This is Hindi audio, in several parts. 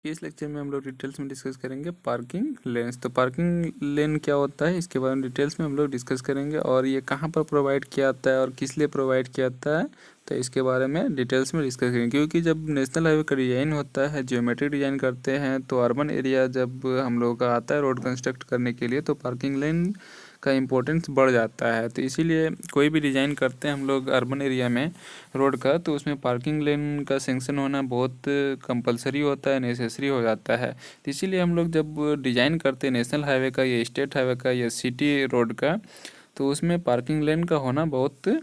इस लेक्चर में हम लोग डिटेल्स में डिस्कस करेंगे पार्किंग लेन्स। तो पार्किंग लेन क्या होता है इसके बारे में डिटेल्स में हम लोग डिस्कस करेंगे, और ये कहाँ पर प्रोवाइड किया जाता है और किस लिए प्रोवाइड किया जाता है, तो इसके बारे में डिटेल्स में डिस्कस करेंगे। क्योंकि जब नेशनल हाईवे का डिज़ाइन होता है, जियोमेट्रिक डिज़ाइन करते हैं, तो अर्बन एरिया जब हम लोग का आता है रोड कंस्ट्रक्ट करने के लिए, तो पार्किंग लेन का इम्पोर्टेंस बढ़ जाता है। तो इसीलिए कोई भी डिज़ाइन करते हैं हम लोग अर्बन एरिया में रोड का, तो उसमें पार्किंग लेन का सेंक्शन होना बहुत कंपलसरी होता है, नेसेसरी हो जाता है। तो इसीलिए हम लोग जब डिज़ाइन करते हैं नेशनल हाईवे का या स्टेट हाईवे का या सिटी रोड का, तो उसमें पार्किंग लेन का होना बहुत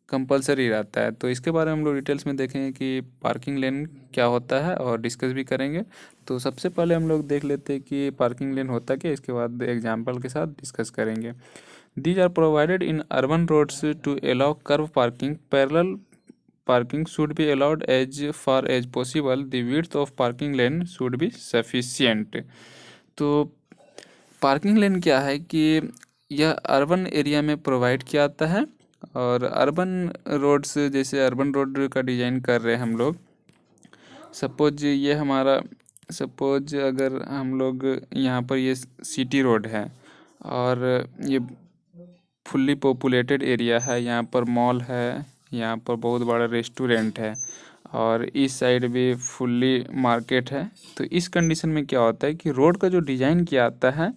कंपलसरी रहता है। तो इसके बारे में हम लोग डिटेल्स में देखेंगे कि पार्किंग लेन क्या होता है और डिस्कस भी करेंगे। तो सबसे पहले हम लोग देख लेते हैं कि पार्किंग लेन होता क्या, इसके बाद एग्जाम्पल के साथ डिस्कस करेंगे। These are provided in urban roads to allow curb parking. Parallel parking should be allowed as far as possible. The width of parking lane should be sufficient. तो पार्किंग लेन क्या है कि यह अर्बन एरिया में प्रोवाइड किया जाता है, और अर्बन रोड्स जैसे अर्बन रोड का डिज़ाइन कर रहे हैं हम लोग। सपोज अगर हम लोग यहाँ पर ये सिटी रोड है और ये फुल्ली पॉपुलेटेड एरिया है, यहाँ पर मॉल है, यहाँ पर बहुत बड़ा रेस्टोरेंट है, और इस साइड भी फुल्ली मार्केट है। तो इस कंडीशन में क्या होता है कि रोड का जो डिज़ाइन किया आता है,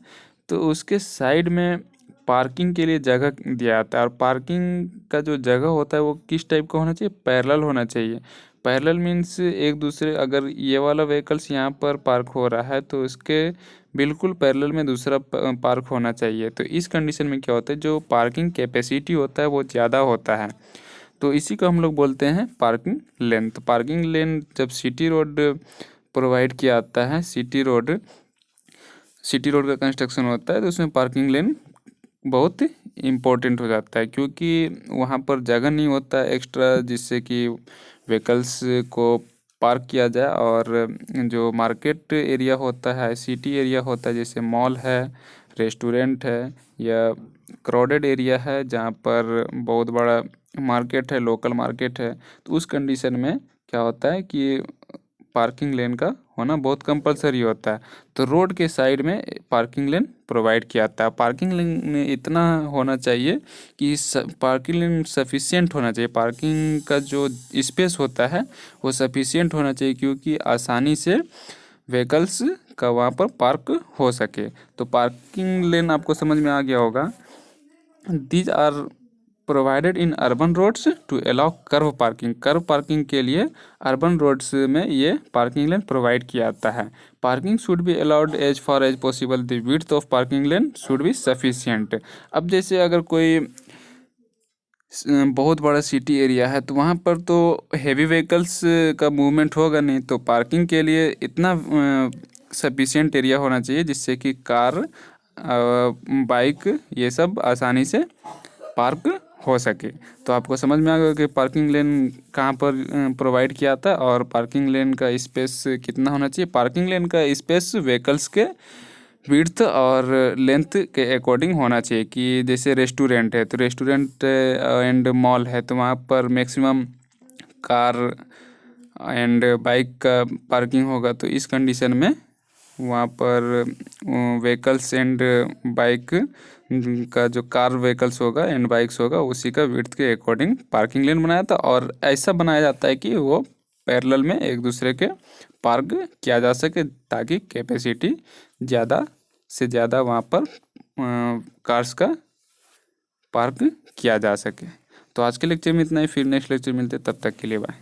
तो उसके साइड में पार्किंग के लिए जगह दिया जाता है। और पार्किंग का जो जगह होता है वो किस टाइप का होना चाहिए, पैरेलल होना चाहिए। पैरेलल मीन्स एक दूसरे, अगर ये वाला व्हीकल्स यहाँ पर पार्क हो रहा है तो उसके बिल्कुल पैरेलल में दूसरा पार्क होना चाहिए। तो इस कंडीशन में क्या होता है, जो पार्किंग कैपेसिटी होता है वो ज़्यादा होता है, तो इसी को हम लोग बोलते हैं पार्किंग लेन। तो पार्किंग लेन जब सिटी रोड प्रोवाइड किया जाता है, सिटी रोड का कंस्ट्रक्शन होता है, तो उसमें पार्किंग लेन बहुत इम्पोर्टेंट हो जाता है, क्योंकि वहाँ पर जगह नहीं होता है एक्स्ट्रा जिससे कि व्हीकल्स को पार्क किया जाए। और जो मार्केट एरिया होता है, सिटी एरिया होता है, जैसे मॉल है, रेस्टोरेंट है, या क्राउडेड एरिया है जहाँ पर बहुत बड़ा मार्केट है, लोकल मार्केट है, तो उस कंडीशन में क्या होता है कि पार्किंग लेन का होना बहुत कंपलसरी होता है। तो रोड के साइड में पार्किंग लेन प्रोवाइड किया जाता है। पार्किंग लेन में इतना होना चाहिए कि पार्किंग लेन सफिशिएंट होना चाहिए, पार्किंग का जो स्पेस होता है वो सफिशिएंट होना चाहिए, क्योंकि आसानी से व्हीकल्स का वहाँ पर पार्क हो सके। तो पार्किंग लेन आपको समझ में आ गया होगा। These are provided in urban roads to allow curve parking. Curve parking के लिए अर्बन रोड्स में ये पार्किंग लेन प्रोवाइड किया जाता है। Parking should be allowed as far as possible. The width of parking lane should be sufficient. अब जैसे अगर कोई बहुत बड़ा सिटी एरिया है, तो वहाँ पर तो हेवी व्हीकल्स का मूवमेंट होगा नहीं, तो पार्किंग के लिए इतना सफिशिएंट एरिया होना चाहिए जिससे कि कार, बाइक, ये सब आसानी से पार्क हो सके। तो आपको समझ में आ गया कि पार्किंग लेन कहाँ पर प्रोवाइड किया था और पार्किंग लेन का स्पेस कितना होना चाहिए। पार्किंग लेन का स्पेस व्हीकल्स के विड्थ और लेंथ के अकॉर्डिंग होना चाहिए। कि जैसे रेस्टोरेंट है, तो रेस्टोरेंट एंड मॉल है, तो वहाँ पर मैक्सिमम कार एंड बाइक का पार्किंग होगा। तो इस कंडीशन में वहाँ पर व्हीकल्स एंड बाइक का जो कार व्हीकल्स होगा एंड बाइक्स होगा, उसी का विड्थ के अकॉर्डिंग पार्किंग लेन बनाया था। और ऐसा बनाया जाता है कि वो पैरेलल में एक दूसरे के पार्क किया जा सके, ताकि कैपेसिटी ज़्यादा से ज़्यादा वहाँ पर कार्स का पार्क किया जा सके। तो आज के लेक्चर में इतना ही, फिर नेक्स्ट लेक्चर मिलते, तब तक के लिए बाय।